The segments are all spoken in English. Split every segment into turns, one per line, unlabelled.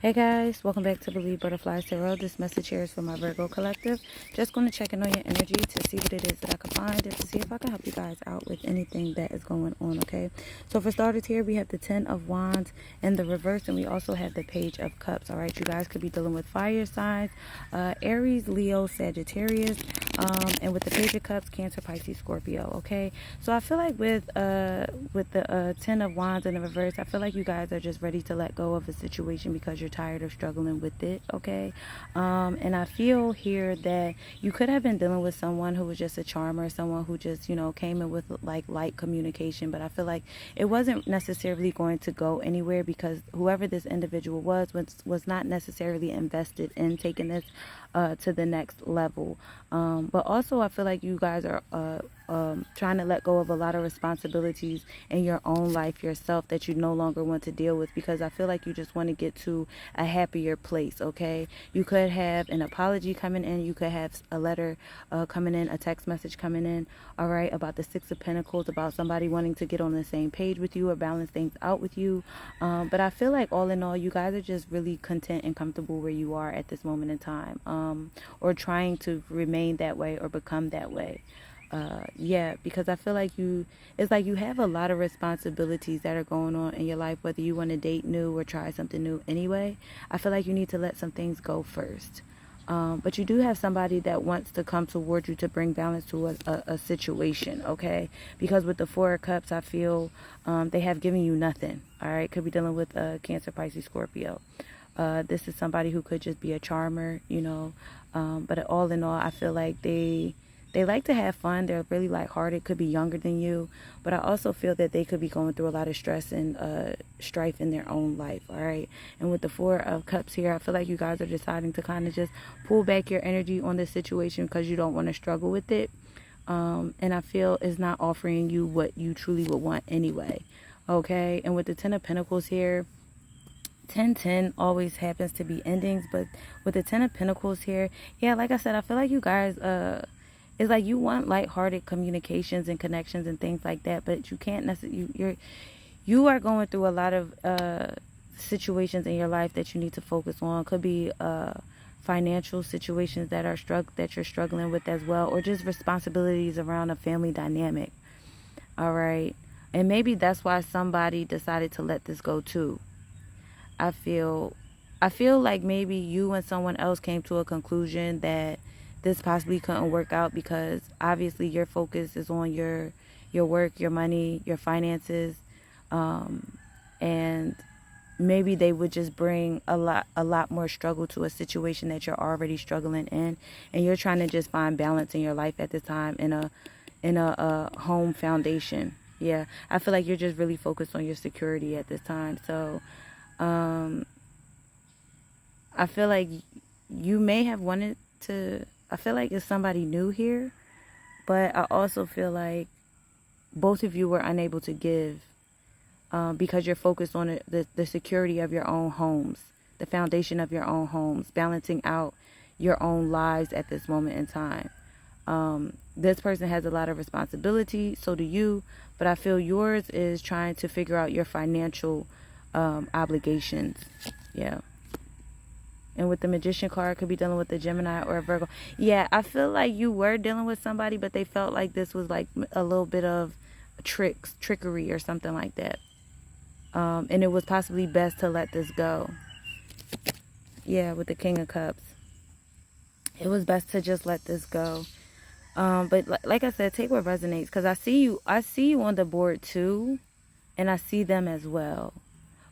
Hey guys, welcome back to Believe Butterflies Tarot. This message here is for my Virgo collective. Just going to check in on your energy to see what it is that I can find and to see if I can help you guys out with anything that is going on, okay? So for starters here, we have the Ten of Wands in the reverse, and we also have the Page of Cups, all right? You guys could be dealing with fire signs, Aries, Leo, Sagittarius, and with the Page of Cups, Cancer, Pisces, Scorpio, okay? So I feel like with the Ten of Wands in the reverse, I feel like you guys are just ready to let go of a situation because you're tired of struggling with it, okay? And I feel here that you could have been dealing with someone who was just a charmer, someone who just, came in with like light communication, but I feel like it wasn't necessarily going to go anywhere because whoever this individual was not necessarily invested in taking this to the next level. But also I feel like you guys are trying to let go of a lot of responsibilities in your own life yourself that you no longer want to deal with, because I feel like you just want to get to a happier place, okay? You could have an apology coming in, you could have a letter coming in, a text message coming in, all right, about the Six of Pentacles, about somebody wanting to get on the same page with you or balance things out with you. But I feel like all in all, you guys are just really content and comfortable where you are at this moment in time, or trying to remain that way or become that way. Yeah, because I feel like it's like you have a lot of responsibilities that are going on in your life, whether you want to date new or try something new anyway. I feel like you need to let some things go first. But you do have somebody that wants to come towards you to bring balance to a situation, okay? Because with the Four of Cups, I feel they have given you nothing, all right? Could be dealing with Cancer, Pisces, Scorpio. This is somebody who could just be a charmer, but all in all, I feel like they like to have fun. They're really lighthearted, could be younger than you. But I also feel that they could be going through a lot of stress and strife in their own life, all right? And with the Four of Cups here, I feel like you guys are deciding to kind of just pull back your energy on this situation because you don't want to struggle with it. And I feel it's not offering you what you truly would want anyway, okay? And with the Ten of Pentacles here, 10-10 always happens to be endings, but with the Ten of Pentacles here, yeah, like I said, I feel like you guys it's like you want lighthearted communications and connections and things like that, but you can't necessarily, you are going through a lot of situations in your life that you need to focus on. Could be financial situations that you're struggling with as well, or just responsibilities around a family dynamic, all right? And maybe that's why somebody decided to let this go too. I feel like maybe you and someone else came to a conclusion that this possibly couldn't work out because obviously your focus is on your work, your money, your finances, and maybe they would just bring a lot more struggle to a situation that you're already struggling in, and you're trying to just find balance in your life at this time in a home foundation. Yeah, I feel like you're just really focused on your security at this time. So I feel like you may have wanted to, I feel like it's somebody new here, but I also feel like both of you were unable to give because you're focused on the security of your own homes, the foundation of your own homes, balancing out your own lives at this moment in time. This person has a lot of responsibility, so do you, but I feel yours is trying to figure out your financial obligations. Yeah. And with the Magician card, could be dealing with a Gemini or a Virgo. Yeah, I feel like you were dealing with somebody, but they felt like this was like a little bit of trickery or something like that. And it was possibly best to let this go. Yeah, with the King of Cups. It was best to just let this go. But like I said, take what resonates, because I see you on the board too, and I see them as well.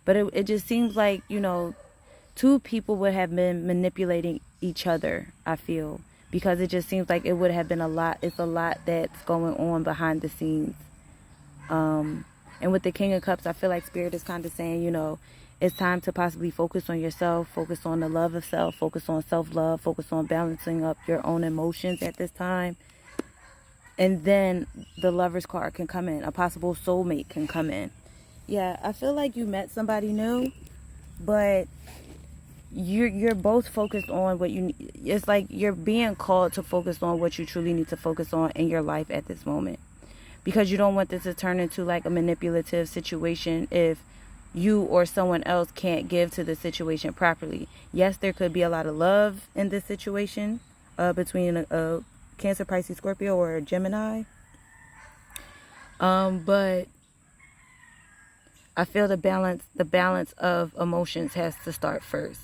But it just seems like, two people would have been manipulating each other, I feel, because it just seems like it would have been it's a lot that's going on behind the scenes. And with the King of Cups, I feel like Spirit is kind of saying, it's time to possibly focus on yourself, focus on the love of self, focus on self-love, focus on balancing up your own emotions at this time. And then the Lover's card can come in, a possible soulmate can come in. Yeah, I feel like you met somebody new, but you're both focused on what you need. It's like you're being called to focus on what you truly need to focus on in your life at this moment, because you don't want this to turn into like a manipulative situation if you or someone else can't give to the situation properly. Yes, there could be a lot of love in this situation between a Cancer, Pisces, Scorpio, or a Gemini. But I feel the balance of emotions has to start first.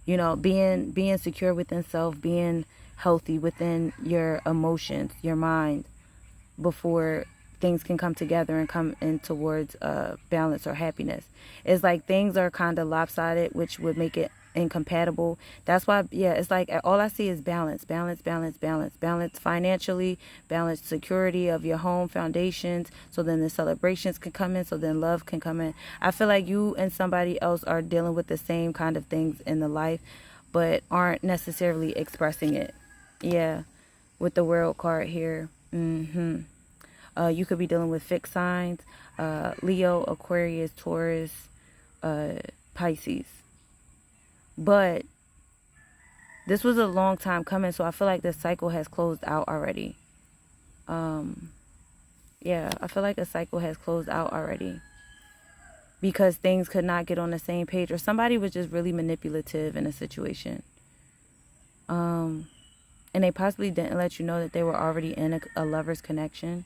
You know, being secure within self, being healthy within your emotions, your mind, before things can come together and come in towards balance or happiness. It's like things are kind of lopsided, which would make it incompatible. That's why, yeah, it's like all I see is balance financially, balance security of your home foundations, so then the celebrations can come in, so then love can come in. I feel like you and somebody else are dealing with the same kind of things in the life, but aren't necessarily expressing it. Yeah, with the World card here. You could be dealing with fixed signs, Leo, Aquarius, Taurus, Pisces. But this was a long time coming, so I feel like this cycle has closed out already. Yeah, I feel like a cycle has closed out already. Because things could not get on the same page, or somebody was just really manipulative in a situation. And they possibly didn't let you know that they were already in a lover's connection,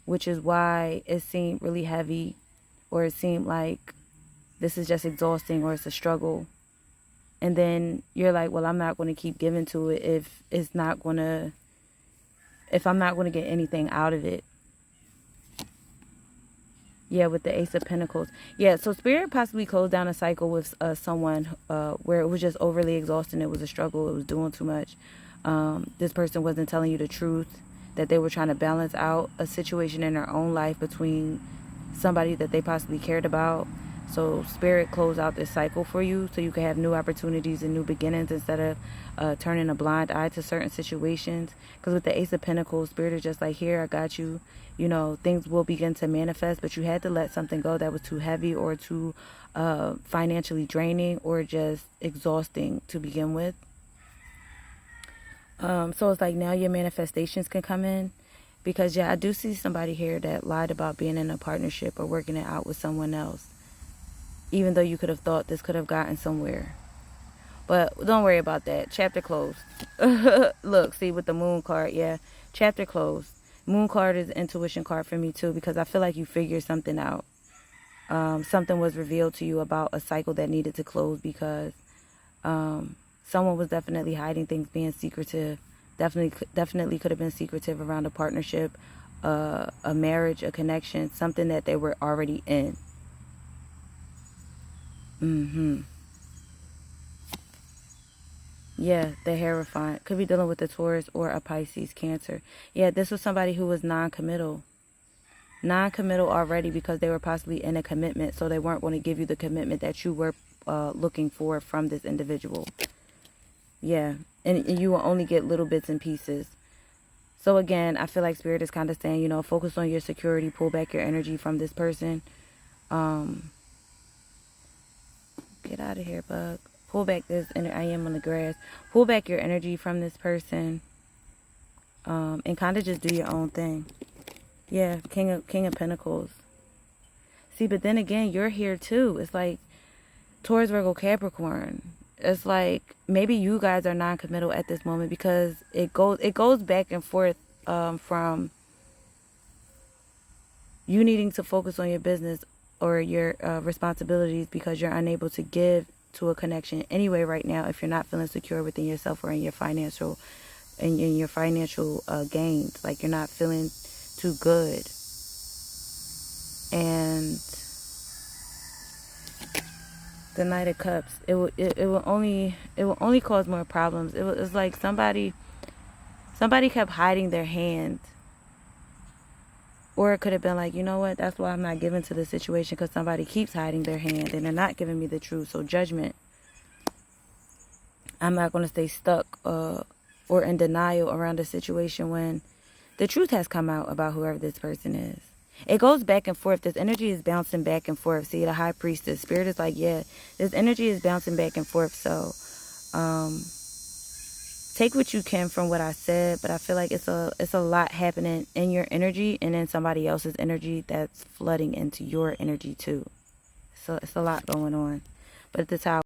which is why it seemed really heavy, or it seemed like this is just exhausting, or it's a struggle. And then you're like, well, I'm not going to keep giving to it if I'm not going to get anything out of it. Yeah, with the Ace of Pentacles. Yeah, so Spirit possibly closed down a cycle with someone where it was just overly exhausting. It was a struggle. It was doing too much. This person wasn't telling you the truth, that they were trying to balance out a situation in their own life between somebody that they possibly cared about. So Spirit closed out this cycle for you so you can have new opportunities and new beginnings instead of turning a blind eye to certain situations. Because with the Ace of Pentacles, Spirit is just like, here, I got you. You know, things will begin to manifest, but you had to let something go that was too heavy or too financially draining or just exhausting to begin with. So it's like now your manifestations can come in. Because, yeah, I do see somebody here that lied about being in a partnership or working it out with someone else. Even though you could have thought this could have gotten somewhere. But don't worry about that. Chapter closed. Look, see, with the Moon card, yeah. Chapter closed. Moon card is an intuition card for me, too. Because I feel like you figured something out. Something was revealed to you about a cycle that needed to close. Because someone was definitely hiding things, being secretive. Definitely could have been secretive around a partnership, a marriage, a connection. Something that they were already in. Yeah, the Hierophant. Could be dealing with a Taurus or a Pisces, Cancer. Yeah, this was somebody who was non-committal. Non-committal already because they were possibly in a commitment. So they weren't going to give you the commitment that you were looking for from this individual. Yeah, and you will only get little bits and pieces. So again, I feel like Spirit is kind of saying, you know, focus on your security. Pull back your energy from this person. Get out of here, bug. Pull back this, and I am on the grass. Pull back your energy from this person, and kind of just do your own thing. Yeah, King of Pentacles. See, but then again, you're here too. It's like Taurus, Virgo, Capricorn. It's like maybe you guys are non-committal at this moment because it goes back and forth from you needing to focus on your business or your responsibilities because you're unable to give to a connection anyway right now if you're not feeling secure within yourself or in your financial gains. Like you're not feeling too good. And the Knight of Cups, it will only cause more problems. It's like somebody kept hiding their hand. Or it could have been like, you know what, that's why I'm not giving to the situation because somebody keeps hiding their hand and they're not giving me the truth. So judgment. I'm not going to stay stuck or in denial around a situation when the truth has come out about whoever this person is. It goes back and forth. This energy is bouncing back and forth. See, the High Priestess. Spirit is like, yeah, this energy is bouncing back and forth. So take what you can from what I said, but I feel like it's a lot happening in your energy and in somebody else's energy that's flooding into your energy too. it's a lot going on. But at the Tower,